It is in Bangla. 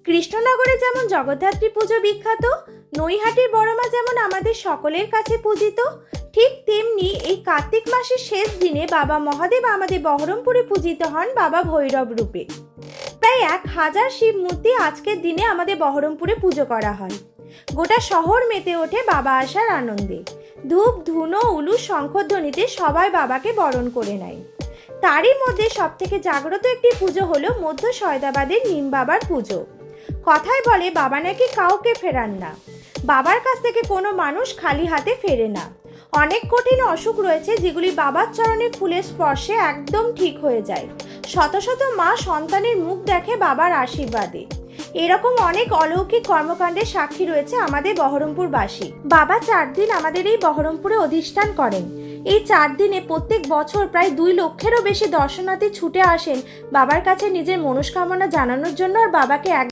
কৃষ্ণনগরে যেমন জগদ্ধাত্রী পুজো বিখ্যাত, নৈহাটির বড়মা যেমন আমাদের সকলের কাছে পূজিত, ঠিক তেমনি এই কার্তিক মাসের শেষ দিনে বাবা মহাদেব আমাদের বহরমপুরে পূজিত হন বাবা ভৈরব রূপে। প্রায় 1000 শিব মূর্তি আজকের দিনে আমাদের বহরমপুরে পুজো করা হয়। গোটা শহর মেতে ওঠে বাবা আসার আনন্দে। ধূপ ধুনো উলু শঙ্খধ্বনিতে সবাই বাবাকে বরণ করে নেয়। তারই মধ্যে সবথেকে জাগ্রত একটি পুজো হলো মধ্য সয়দাবাদের নিম বাবার পুজো। কথায় বলে বাবা নাকি কাউকে ফেরান না, বাবার কাছ থেকে কোনো মানুষ খালি হাতে ফেরে না। অনেক কঠিন অসুখ রয়েছে যেগুলি বাবার চরণে ফুলের স্পর্শে একদম ঠিক হয়ে যায়। শত শত মা সন্তানের মুখ দেখে বাবার আশীর্বাদে। এরকম অনেক অলৌকিক কর্মকাণ্ডের সাক্ষী রয়েছে আমাদের বহরমপুরবাসী। বাবা 4 দিন আমাদের এই বহরমপুরে অধিষ্ঠান করেন। এই 4 দিনে প্রত্যেক বছর প্রায় 2 লক্ষেরও বেশি দর্শনার্থী ছুটে আসেন বাবার কাছে নিজের মনস্কামনা জানানোর জন্য আর বাবাকে